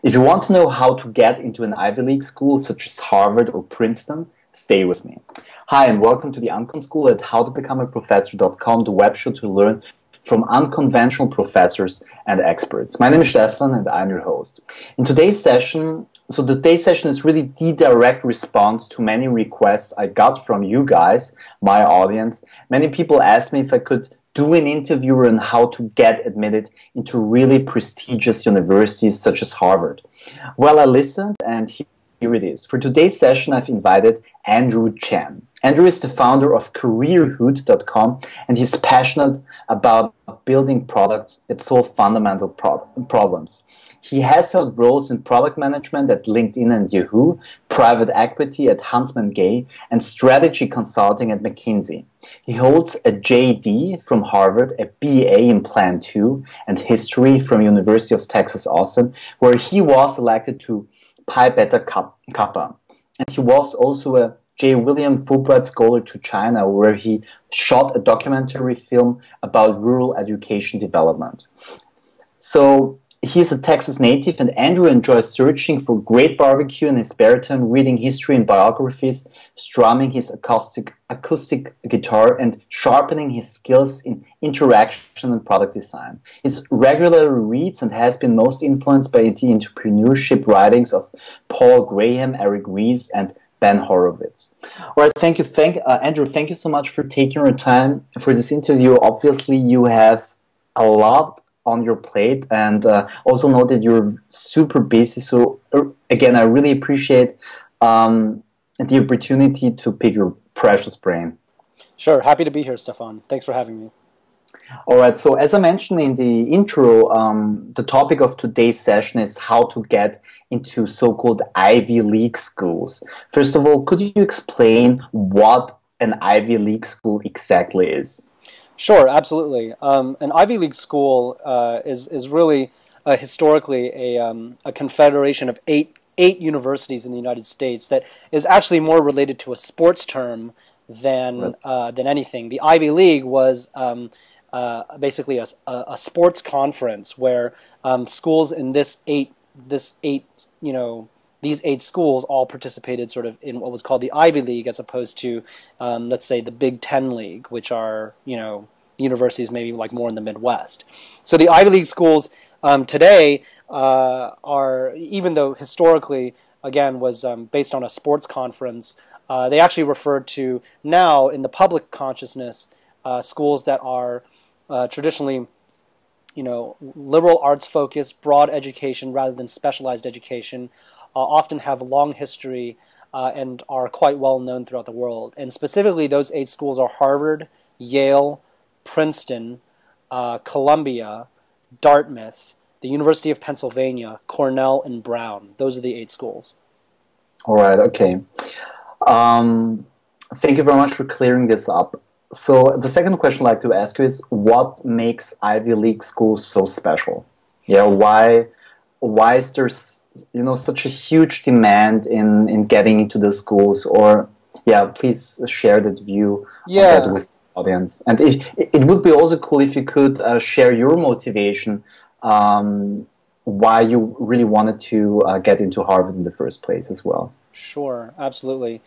If you want to know how to get into an Ivy League school such as Harvard or Princeton, stay with me. Hi and welcome to the Uncon School at howtobecomeaprofessor.com, the web show to learn from unconventional professors and experts. My name is Stefan and I'm your host. In today's session, is really the direct response to many requests I got from you guys, my audience. Many people asked me if I could do an interview on how to get admitted into really prestigious universities such as Harvard. Well, I listened and here it is. For today's session, I've invited Andrew Chen. Andrew is the founder of CareerHoot.com and he's passionate about building products that solve fundamental problems. He has held roles in product management at LinkedIn and Yahoo, private equity at Huntsman Gay, and strategy consulting at McKinsey. He holds a JD from Harvard, a BA in Plan 2, and history from University of Texas, Austin, where he was elected to Pi Beta Kappa. And he was also a J. William Fulbright Scholar to China, where he shot a documentary film about rural education development. So he's a Texas native, and Andrew enjoys searching for great barbecue in his spare time, reading history and biographies, strumming his acoustic guitar, and sharpening his skills in interaction and product design. He regularly reads and has been most influenced by the entrepreneurship writings of Paul Graham, Eric Ries, and Ben Horowitz. All right, thank you, Andrew. Thank you so much for taking your time for this interview. Obviously, you have a lot on your plate, and also know that you're super busy. So again, I really appreciate the opportunity to pick your precious brain. Sure, happy to be here, Stefan. Thanks for having me. All right, so as I mentioned in the intro, the topic of today's session is how to get into so-called Ivy League schools. First of all, could you explain what an Ivy League school exactly is? Sure, absolutely. An Ivy League school is really historically a confederation of eight universities in the United States that is actually more related to a sports term than anything. The Ivy League was basically a sports conference where schools in these eight schools all participated sort of in what was called the Ivy League, as opposed to, let's say, the Big Ten League, which are, universities maybe like more in the Midwest. So the Ivy League schools today are, even though historically, again, was based on a sports conference, they actually refer to now in the public consciousness schools that are traditionally liberal arts focused, broad education rather than specialized education, often have a long history and are quite well known throughout the world. And specifically, those eight schools are Harvard, Yale, Princeton, Columbia, Dartmouth, the University of Pennsylvania, Cornell, and Brown. Those are the eight schools. All right, okay. Thank you very much for clearing this up. So the second question I'd like to ask you is, what makes Ivy League schools so special? Yeah, why is there such a huge demand in getting into the schools? Or please share that view on that with the audience. And it would be also cool if you could share your motivation, why you really wanted to get into Harvard in the first place as well. Sure, absolutely.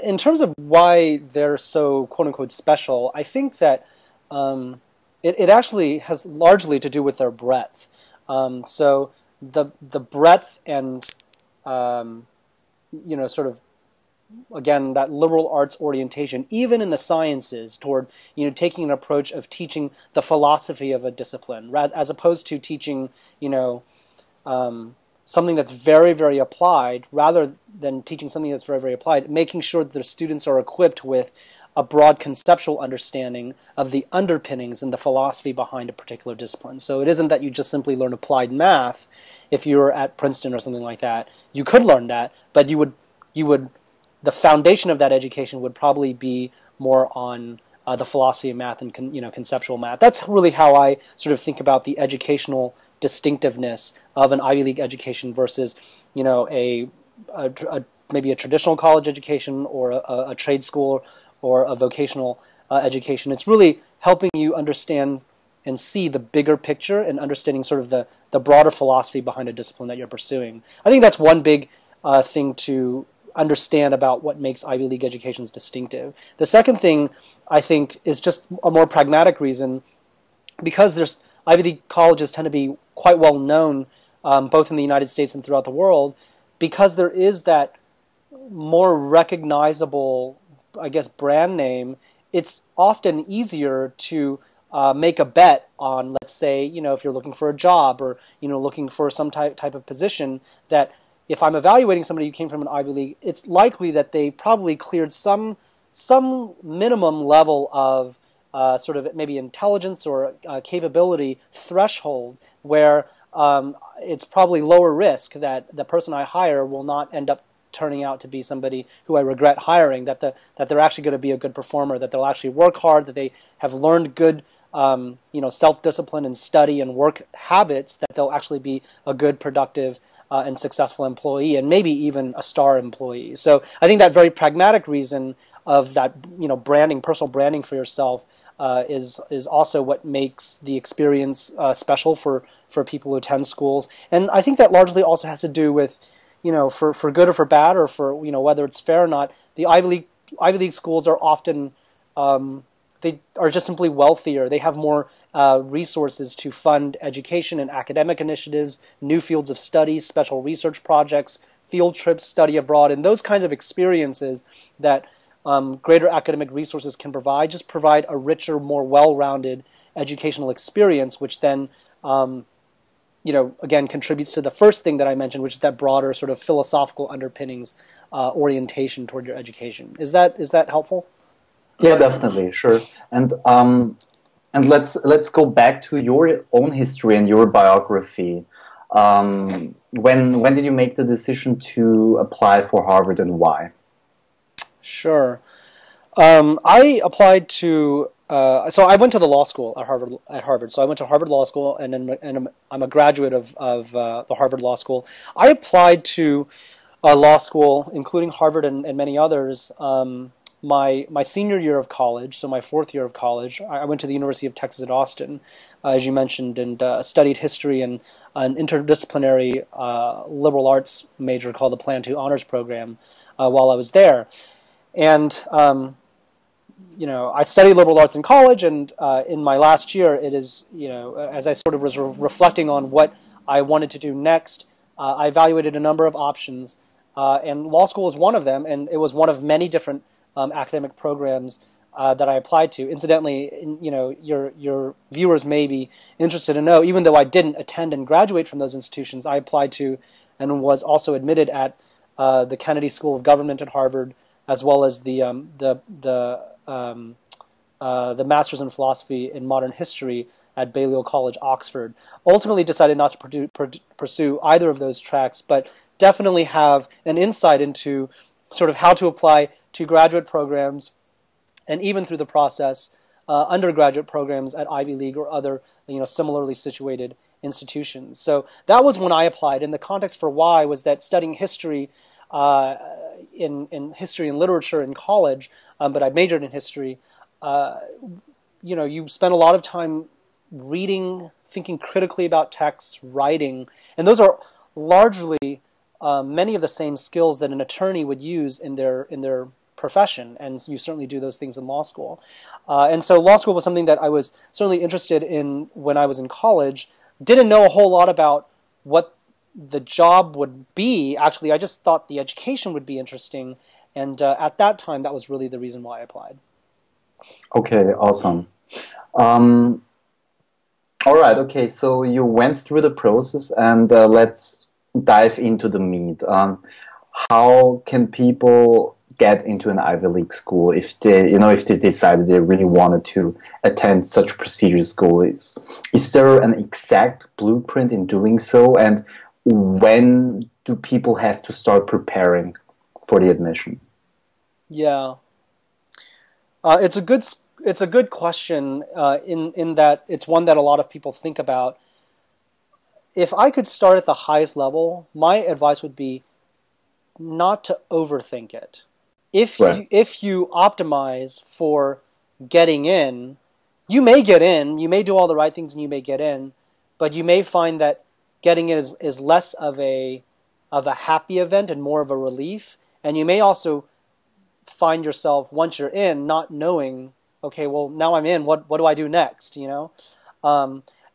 In terms of why they're so quote-unquote special, I think that it actually has largely to do with their breadth. So the breadth and sort of, again, that liberal arts orientation, even in the sciences, toward taking an approach of teaching the philosophy of a discipline, as opposed to teaching something that's very, very applied, rather than teaching something that's very, very applied, making sure that the students are equipped with a broad conceptual understanding of the underpinnings and the philosophy behind a particular discipline. So it isn't that you just simply learn applied math if you were at Princeton or something like that. You could learn that, but the foundation of that education would probably be more on the philosophy of math and conceptual math. That's really how I sort of think about the educational distinctiveness of an Ivy League education versus maybe a traditional college education or a trade school or a vocational education. It's really helping you understand and see the bigger picture and understanding sort of the broader philosophy behind a discipline that you're pursuing. I think that's one big thing to understand about what makes Ivy League educations distinctive. The second thing, I think, is just a more pragmatic reason, because there's Ivy League colleges tend to be quite well known, both in the United States and throughout the world, because there is that more recognizable, I guess, brand name. It's often easier to make a bet on, let's say, if you're looking for a job or, looking for some type of position, that if I'm evaluating somebody who came from an Ivy League, it's likely that they probably cleared some minimum level of sort of maybe intelligence or capability threshold where it's probably lower risk that the person I hire will not end up turning out to be somebody who I regret hiring, that they're actually going to be a good performer, that they'll actually work hard, that they have learned good self-discipline and study and work habits, that they'll actually be a good, productive, and successful employee, and maybe even a star employee. So I think that very pragmatic reason of that, branding, personal branding for yourself, is also what makes the experience special for people who attend schools. And I think that largely also has to do with, for good or for bad, or for whether it's fair or not, the Ivy League schools are often they are just simply wealthier. They have more resources to fund education and academic initiatives, new fields of study, special research projects, field trips, study abroad, and those kinds of experiences that greater academic resources can provide a richer, more well-rounded educational experience, which then, again, contributes to the first thing that I mentioned, which is that broader sort of philosophical underpinnings, orientation toward your education. Is that helpful? Yeah, definitely, sure. And let's go back to your own history and your biography. When did you make the decision to apply for Harvard, and why? Sure. I applied to. So I went to the law school at Harvard. So I went to Harvard Law School, and I'm a graduate of the Harvard Law School. I applied to law school, including Harvard and many others. My senior year of college, so my fourth year of college, I went to the University of Texas at Austin, as you mentioned, and studied history and an interdisciplinary liberal arts major called the Plan 2 Honors Program while I was there. And, I studied liberal arts in college, and in my last year, it is, as I sort of was reflecting on what I wanted to do next, I evaluated a number of options, and law school was one of them, and it was one of many different academic programs that I applied to. Incidentally, your viewers may be interested to know, even though I didn't attend and graduate from those institutions, I applied to and was also admitted at the Kennedy School of Government at Harvard, as well as the Master's in Philosophy in Modern History at Balliol College, Oxford. Ultimately decided not to pursue either of those tracks, but definitely have an insight into sort of how to apply to graduate programs, and even through the process, undergraduate programs at Ivy League or other, similarly situated institutions. So that was when I applied, and the context for why was that studying history, in history and literature in college, but I majored in history. You spend a lot of time reading, thinking critically about texts, writing, and those are largely many of the same skills that an attorney would use in their profession, and you certainly do those things in law school. And so law school was something that I was certainly interested in when I was in college. Didn't know a whole lot about what the job would be. Actually, I just thought the education would be interesting, and at that time, that was really the reason why I applied. Okay, awesome. All right, okay, so you went through the process, and let's dive into the meat. How can people get into an Ivy League school if they decided they really wanted to attend such prestigious school? Is there an exact blueprint in doing so, and when do people have to start preparing for the admission? Yeah, it's a good question in that it's one that a lot of people think about. If I could start at the highest level, my advice would be not to overthink it. If you optimize for getting in, you may get in, you may do all the right things and you may get in, but you may find that getting in is less of a happy event and more of a relief. And you may also find yourself, once you're in, not knowing, okay, well, now I'm in, what do I do next, you know?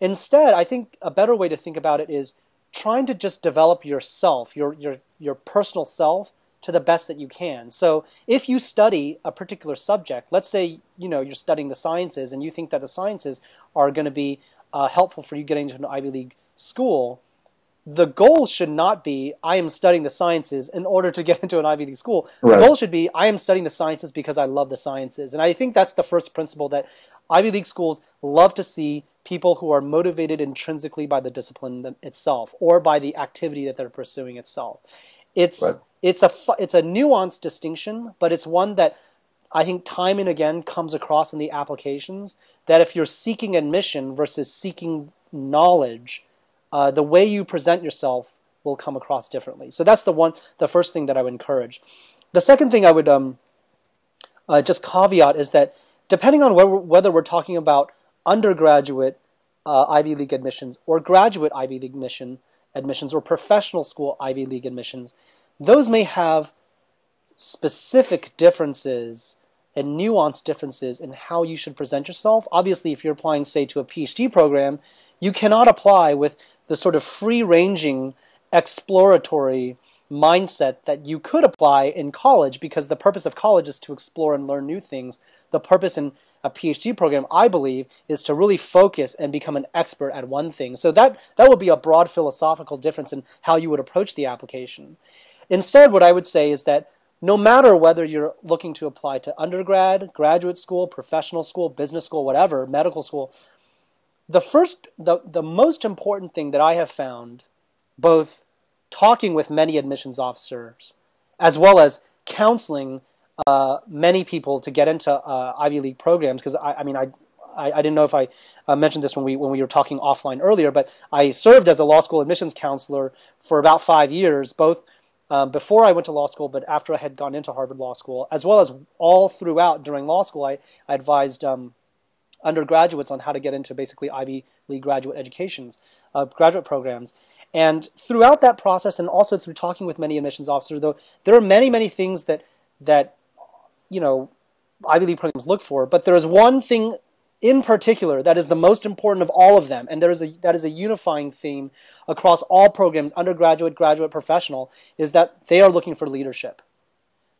Instead, I think a better way to think about it is trying to just develop yourself, your personal self, to the best that you can. So if you study a particular subject, let's say, you know, you're studying the sciences and you think that the sciences are going to be helpful for you getting into an Ivy League school, the goal should not be, I am studying the sciences in order to get into an Ivy League school. Right. The goal should be, I am studying the sciences because I love the sciences. And I think that's the first principle, that Ivy League schools love to see people who are motivated intrinsically by the discipline itself or by the activity that they're pursuing itself. It's a nuanced distinction, but it's one that I think time and again comes across in the applications, that if you're seeking admission versus seeking knowledge, the way you present yourself will come across differently. So that's the first thing that I would encourage. The second thing I would just caveat is that depending on whether we're talking about undergraduate Ivy League admissions or graduate Ivy League admissions or professional school Ivy League admissions, those may have specific differences and nuanced differences in how you should present yourself. Obviously, if you're applying, say, to a PhD program, you cannot apply with the sort of free-ranging, exploratory mindset that you could apply in college, because the purpose of college is to explore and learn new things. The purpose in a PhD program, I believe, is to really focus and become an expert at one thing. So that would be a broad philosophical difference in how you would approach the application. Instead, what I would say is that no matter whether you're looking to apply to undergrad, graduate school, professional school, business school, whatever, medical school, the most important thing that I have found, both talking with many admissions officers as well as counseling many people to get into Ivy League programs, because I didn't know if I mentioned this when we were talking offline earlier, but I served as a law school admissions counselor for about 5 years, both before I went to law school, but after I had gone into Harvard Law School, as well as all throughout during law school. I advised undergraduates on how to get into basically Ivy League graduate graduate programs. And throughout that process, and also through talking with many admissions officers, though, there are many, many things that you know, Ivy League programs look for, but there is one thing in particular that is the most important of all of them, and that is a unifying theme across all programs, undergraduate, graduate, professional, is that they are looking for leadership.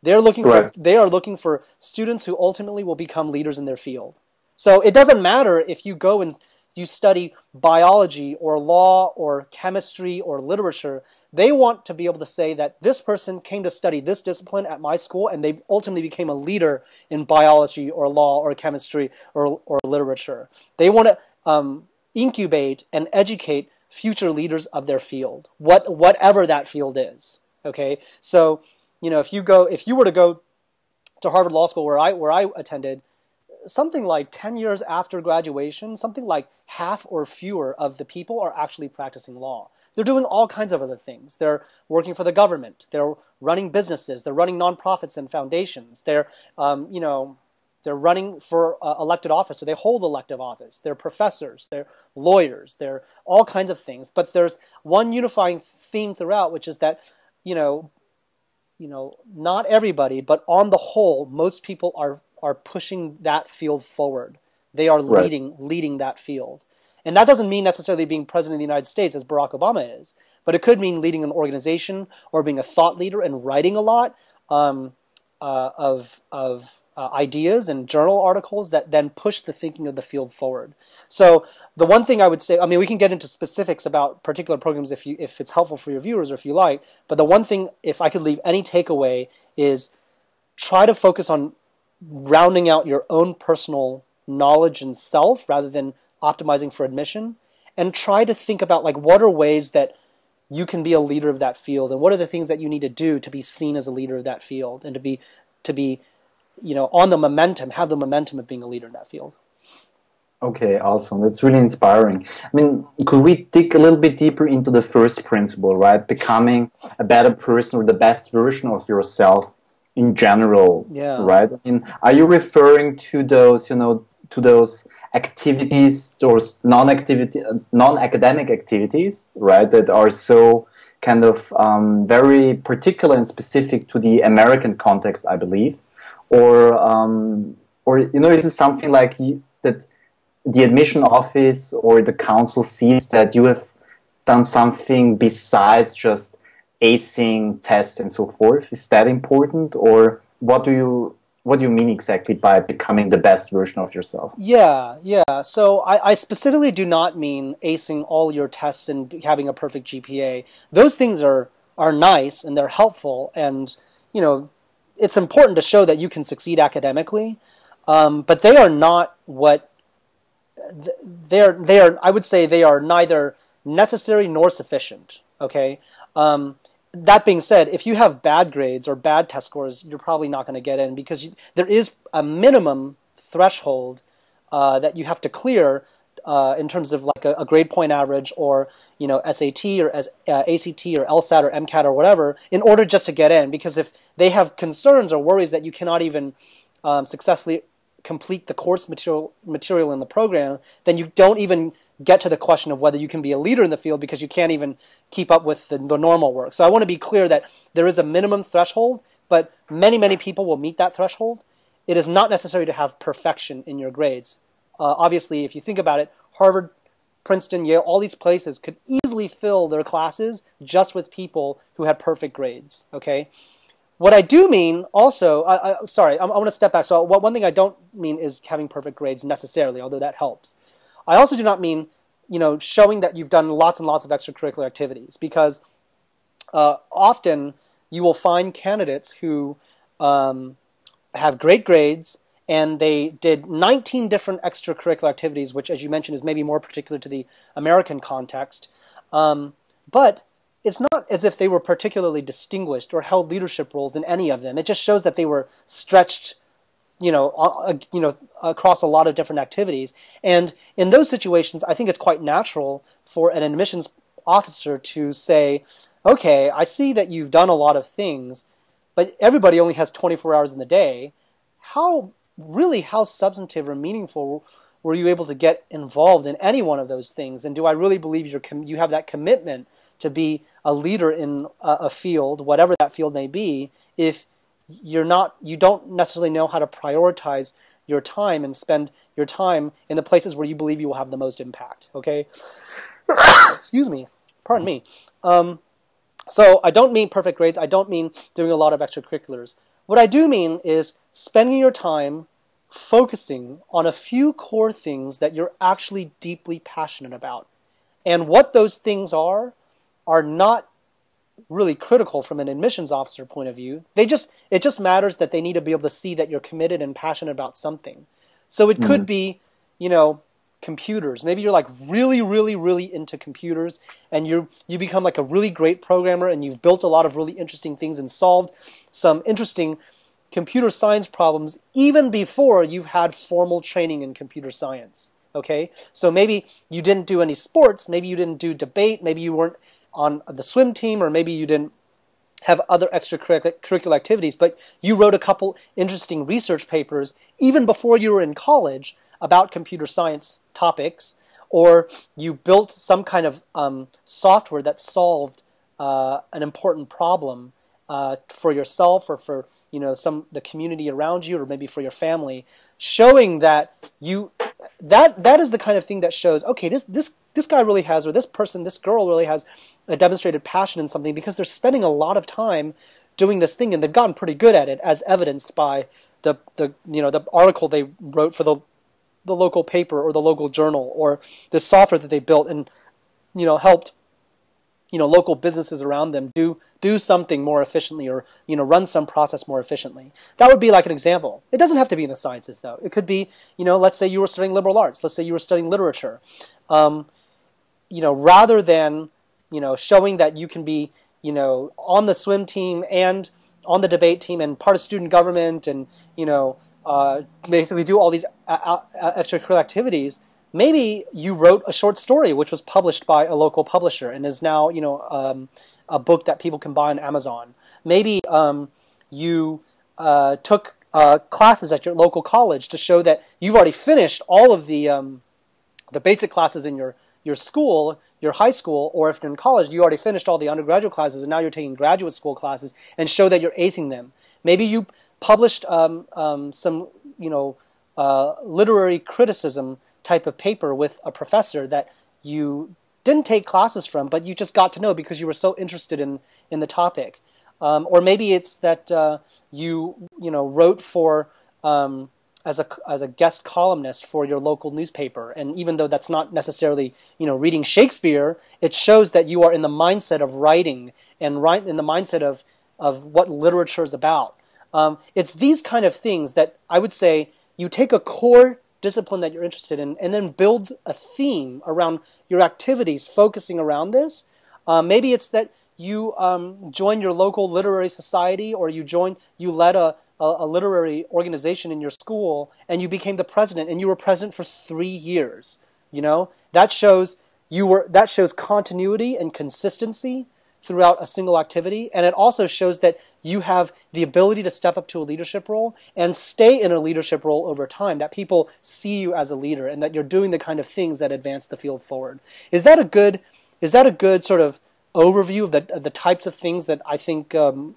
They are looking for students who ultimately will become leaders in their field. So it doesn't matter if you go and you study biology or law or chemistry or literature. They want to be able to say that this person came to study this discipline at my school and they ultimately became a leader in biology or law or chemistry or literature. They want to incubate and educate future leaders of their field, whatever that field is. Okay, so you know, if you were to go to Harvard Law School where I attended, something like 10 years after graduation, something like half or fewer of the people are actually practicing law. They're doing all kinds of other things. They're working for the government. They're running businesses. They're running nonprofits and foundations. They're running for elected office, so they hold elective office. They're professors. They're lawyers. They're all kinds of things. But there's one unifying theme throughout, which is that, not everybody, but on the whole, most people are pushing that field forward. They are leading that field. And that doesn't mean necessarily being president of the United States, as Barack Obama is, but it could mean leading an organization or being a thought leader and writing a lot of ideas and journal articles that then push the thinking of the field forward. So the one thing I would say, I mean, we can get into specifics about particular programs if it's helpful for your viewers or if you like, but the one thing, if I could leave any takeaway, is try to focus on rounding out your own personal knowledge and self rather than optimizing for admission, and try to think about, like, what are ways that you can be a leader of that field, and what are the things that you need to do to be seen as a leader of that field, and to be on the momentum, have the momentum of being a leader in that field. Okay, awesome. That's really inspiring. I mean, could we dig a little bit deeper into the first principle, right? Becoming a better person or the best version of yourself in general, right? I mean, are you referring to those, to those activities, those non-academic activities, right, that are so kind of very particular and specific to the American context, I believe, or is it something like that the admission office or the council sees that you have done something besides just acing tests and so forth? Is that important, or what do you mean exactly by becoming the best version of yourself? Yeah. So I specifically do not mean acing all your tests and having a perfect GPA. Those things are nice and they're helpful, and it's important to show that you can succeed academically, but they are not what they are. I would say they are neither necessary nor sufficient. Okay. That being said, if you have bad grades or bad test scores, you're probably not going to get in, because there is a minimum threshold that you have to clear in terms of like a grade point average, or SAT or ACT or LSAT or MCAT or whatever, in order just to get in. Because if they have concerns or worries that you cannot even successfully complete the course material in the program, then you don't even get to the question of whether you can be a leader in the field, because you can't even keep up with the normal work. So I want to be clear that there is a minimum threshold, but many people will meet that threshold. It is not necessary to have perfection in your grades. Obviously, if you think about it, Harvard, Princeton, Yale, all these places could easily fill their classes just with people who had perfect grades. Okay. What I do mean also, I want to step back. So one thing I don't mean is having perfect grades necessarily, although that helps. I also do not mean, showing that you've done lots and lots of extracurricular activities, because often you will find candidates who have great grades and they did 19 different extracurricular activities, which, as you mentioned, is maybe more particular to the American context. But it's not as if they were particularly distinguished or held leadership roles in any of them. It just shows that they were stretched across a lot of different activities. And in those situations, I think it's quite natural for an admissions officer to say, okay, I see that you've done a lot of things, but everybody only has 24 hours in the day. How substantive or meaningful were you able to get involved in any one of those things? And do I really believe you have that commitment to be a leader in a field, whatever that field may be, if you don't necessarily know how to prioritize your time and spend your time in the places where you believe you will have the most impact? Okay. Excuse me. Pardon me. So I don't mean perfect grades. I don't mean doing a lot of extracurriculars. What I do mean is spending your time focusing on a few core things that you're actually deeply passionate about. And what those things are not really critical from an admissions officer point of view. It just matters that they need to be able to see that you're committed and passionate about something. So it could be, computers. Maybe you're like really, really, really into computers, and you become like a really great programmer, and you've built a lot of really interesting things and solved some interesting computer science problems even before you've had formal training in computer science. Okay? So maybe you didn't do any sports, maybe you didn't do debate, maybe you weren't on the swim team, or maybe you didn't have other extracurricular activities, but you wrote a couple interesting research papers even before you were in college about computer science topics, or you built some kind of software that solved an important problem for yourself, or for the community around you, or maybe for your family, showing that that is the kind of thing that shows, okay, this guy really has, or this girl really has a demonstrated passion in something, because they're spending a lot of time doing this thing, and they've gotten pretty good at it, as evidenced by the article they wrote for the local paper or the local journal, or the software that they built and helped local businesses around them do something more efficiently, or run some process more efficiently. That would be like an example. It doesn't have to be in the sciences, though. It could be, let's say you were studying liberal arts. Let's say you were studying literature. Rather than showing that you can be on the swim team and on the debate team and part of student government, and basically do all these extracurricular activities, maybe you wrote a short story which was published by a local publisher and is now a book that people can buy on Amazon. Maybe you took classes at your local college to show that you've already finished all of the basic classes in your school, your high school, or if you're in college, you already finished all the undergraduate classes and now you're taking graduate school classes, and show that you're acing them. Maybe you published some, literary criticism type of paper with a professor that you didn't take classes from, but you just got to know because you were so interested in the topic. Or maybe it's that you wrote for as a guest columnist for your local newspaper, and even though that's not necessarily reading Shakespeare, it shows that you are in the mindset of writing and in the mindset of what literature is about. It's these kind of things that I would say you take a core discipline that you're interested in and then build a theme around your activities focusing around this. Maybe it's that you join your local literary society, or you led a literary organization in your school, and you became the president, and you were president for 3 years. That shows continuity and consistency throughout a single activity, and it also shows that you have the ability to step up to a leadership role and stay in a leadership role over time, that people see you as a leader and that you're doing the kind of things that advance the field forward. Is that a good sort of overview of the types of things that I think are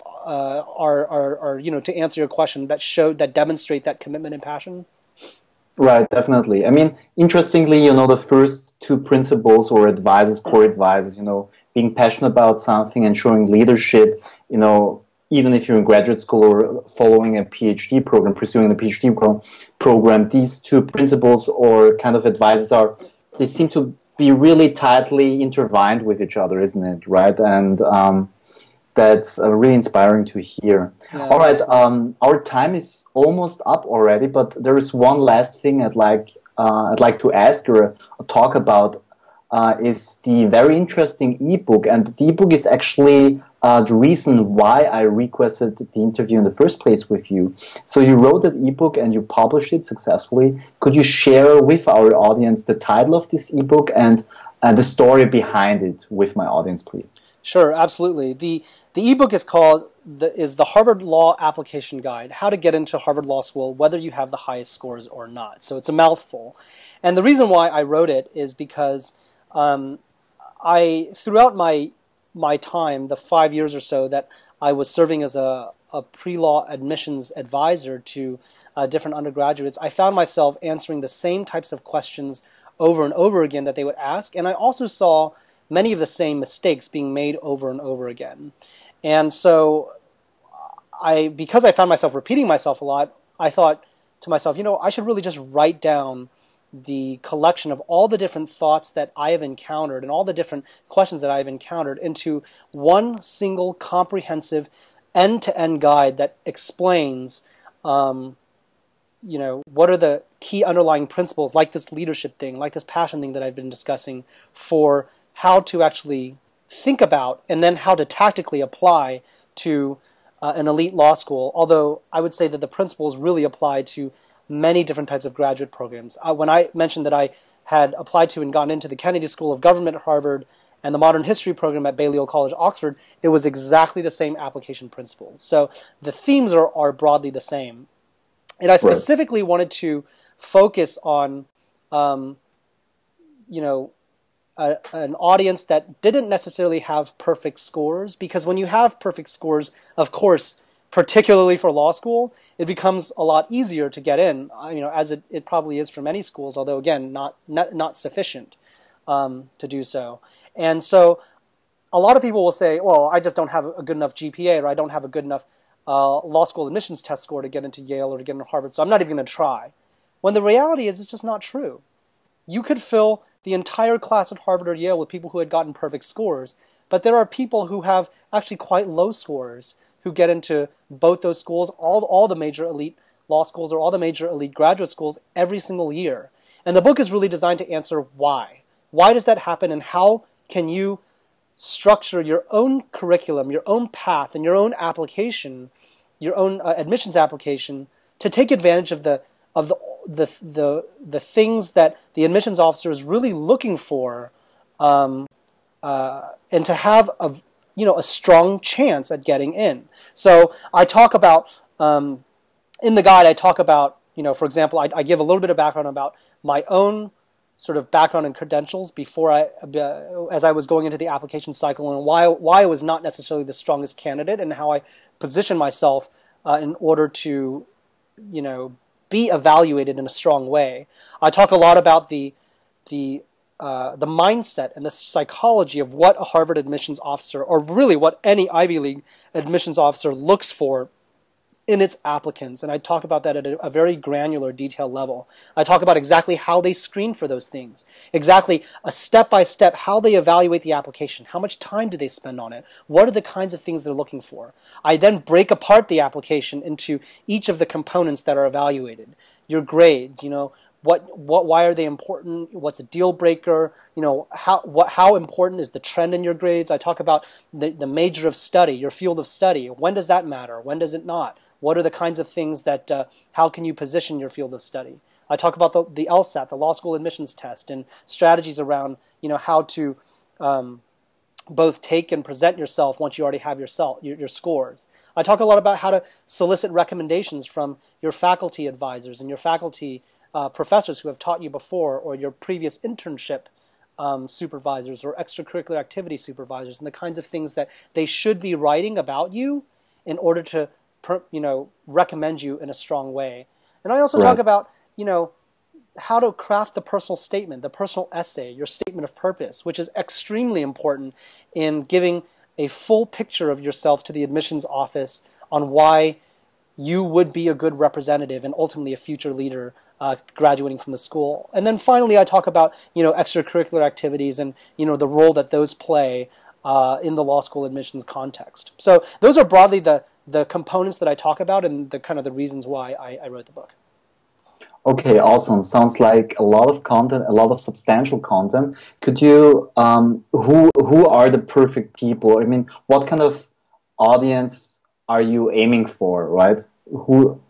to answer your question, that demonstrate that commitment and passion? Right, definitely. I mean, interestingly, the first two principles or core advices, being passionate about something and showing leadership, even if you're in graduate school or following a PhD program, pursuing a PhD program, these two principles or kind of advices they seem to be really tightly intertwined with each other, isn't it? Right? And that's really inspiring to hear. Yeah, all right, our time is almost up already, but there is one last thing I'd like to ask or talk about. Is the very interesting ebook, and the ebook is actually the reason why I requested the interview in the first place with you. So you wrote that ebook and you published it successfully. Could you share with our audience the title of this ebook and the story behind it with my audience, please? Sure, absolutely. The ebook is called the Harvard Law Application Guide: How to Get into Harvard Law School, Whether You Have the Highest Scores or Not. So it's a mouthful, and the reason why I wrote it is because throughout my time, the 5 years or so that I was serving as a pre-law admissions advisor to different undergraduates, I found myself answering the same types of questions over and over again that they would ask, and I also saw many of the same mistakes being made over and over again. And so because I found myself repeating myself a lot, I thought to myself, I should really just write down the collection of all the different thoughts that I have encountered and all the different questions that I have encountered into one single comprehensive end-to-end guide that explains, what are the key underlying principles, like this leadership thing, like this passion thing that I've been discussing, for how to actually think about and then how to tactically apply to an elite law school. Although I would say that the principles really apply to many different types of graduate programs. When I mentioned that I had applied to and gone into the Kennedy School of Government at Harvard and the Modern History program at Balliol College, Oxford, it was exactly the same application principles. So the themes are broadly the same. And I specifically wanted to focus on, an audience that didn't necessarily have perfect scores, because when you have perfect scores, of course, particularly for law school, it becomes a lot easier to get in, as it probably is for many schools, although again, not sufficient to do so. And so a lot of people will say, well, I just don't have a good enough GPA, or I don't have a good enough law school admissions test score to get into Yale or to get into Harvard, so I'm not even going to try. When the reality is, it's just not true. You could fill the entire class at Harvard or Yale with people who had gotten perfect scores, but there are people who have actually quite low scores who get into both those schools, all the major elite law schools or all the major elite graduate schools every single year. And the book is really designed to answer why. Why does that happen, and how can you structure your own curriculum, your own path, and your own application, your own admissions application, to take advantage of the things that the admissions officer is really looking for, and to have a strong chance at getting in. So I talk about in the guide, I talk about, for example, I give a little bit of background about my own sort of background and credentials before as I was going into the application cycle, and why I was not necessarily the strongest candidate, and how I position myself in order to, be evaluated in a strong way. I talk a lot about the mindset and the psychology of what a Harvard admissions officer, or really what any Ivy League admissions officer, looks for in its applicants. And I talk about that at a very granular, detailed level. I talk about exactly how they screen for those things, exactly a step-by-step how they evaluate the application, how much time do they spend on it, what are the kinds of things they're looking for. I then break apart the application into each of the components that are evaluated. Your grades, why are they important? What's a deal breaker? How important is the trend in your grades? I talk about the major of study, your field of study. When does that matter? When does it not? What are the kinds of things that, how can you position your field of study? I talk about the LSAT, the Law School Admissions Test, and strategies around, how to both take and present yourself once you already have your scores. I talk a lot about how to solicit recommendations from your faculty advisors and your faculty professors who have taught you before, or your previous internship supervisors or extracurricular activity supervisors, and the kinds of things that they should be writing about you in order to recommend you in a strong way. And I also talk about, how to craft the personal statement, the personal essay, your statement of purpose, which is extremely important in giving a full picture of yourself to the admissions office on why you would be a good representative and ultimately a future leader graduating from the school. And then finally, I talk about, extracurricular activities and, the role that those play in the law school admissions context. So those are broadly the components that I talk about, and the kind of the reasons why I wrote the book. Okay, awesome. Sounds like a lot of content, a lot of substantial content. Could you, who are the perfect people? I mean, what kind of audience are you aiming for, right? Who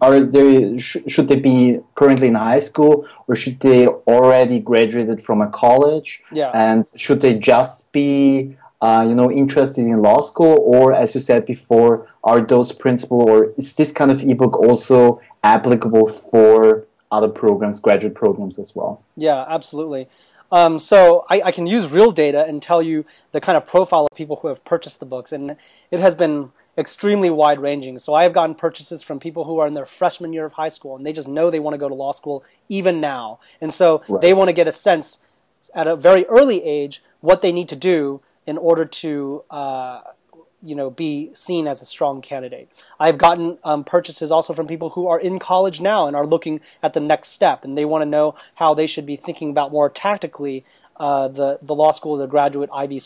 are they? Should they be currently in high school, or should they already graduated from a college? Yeah. And should they just be, interested in law school, or, as you said before, are those principles, or is this kind of ebook also applicable for other programs, graduate programs as well? Yeah, absolutely. So I can use real data and tell you the kind of profile of people who have purchased the books, and it has been extremely wide-ranging. So I have gotten purchases from people who are in their freshman year of high school, and they just know they want to go to law school even now. And so they want to get a sense at a very early age what they need to do in order to be seen as a strong candidate. I've gotten purchases also from people who are in college now and are looking at the next step, and they want to know how they should be thinking about more tactically the law school, the graduate Ivy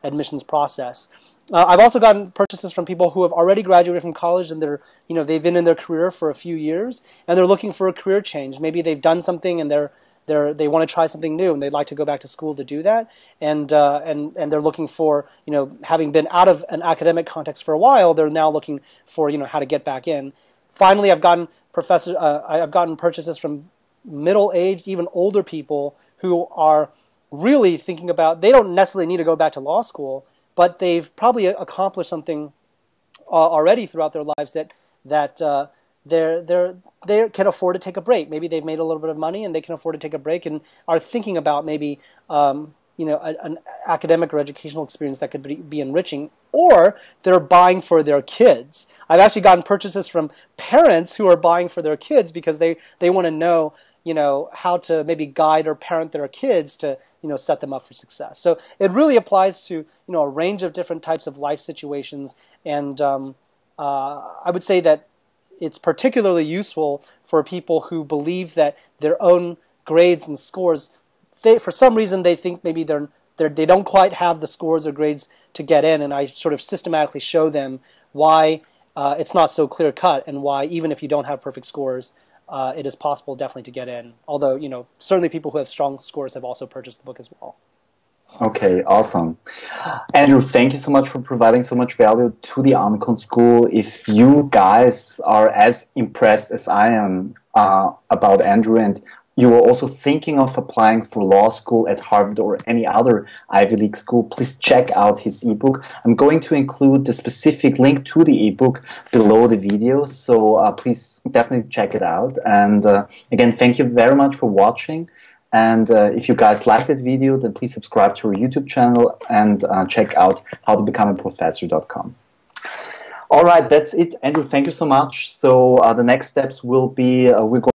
admissions process. I've also gotten purchases from people who have already graduated from college, and they've been in their career for a few years, and they're looking for a career change. Maybe they've done something and they want to try something new, and they'd like to go back to school to do that, and they're looking for, having been out of an academic context for a while, they're now looking for, how to get back in. Finally, I've gotten purchases from middle-aged, even older people who are really thinking about, they don't necessarily need to go back to law school, but they've probably accomplished something already throughout their lives that they can afford to take a break. Maybe they've made a little bit of money and they can afford to take a break, and are thinking about maybe an academic or educational experience that could be enriching, or they're buying for their kids. I've actually gotten purchases from parents who are buying for their kids because they want to know how to maybe guide or parent their kids to set them up for success. So it really applies to a range of different types of life situations, and I would say that it's particularly useful for people who believe that their own grades and scores, for some reason they think maybe they don't quite have the scores or grades to get in, and I sort of systematically show them why it's not so clear cut, and why even if you don't have perfect scores, it is possible definitely to get in. Although, certainly people who have strong scores have also purchased the book as well. Okay, awesome. Andrew, thank you so much for providing so much value to the Uncon School. If you guys are as impressed as I am about Andrew and you are also thinking of applying for law school at Harvard or any other Ivy League school, please check out his ebook. I'm going to include the specific link to the ebook below the video, so please definitely check it out. And again, thank you very much for watching. And if you guys liked that video, then please subscribe to our YouTube channel and check out howtobecomeaprofessor.com. All right, that's it. Andrew, thank you so much. So the next steps will be we're going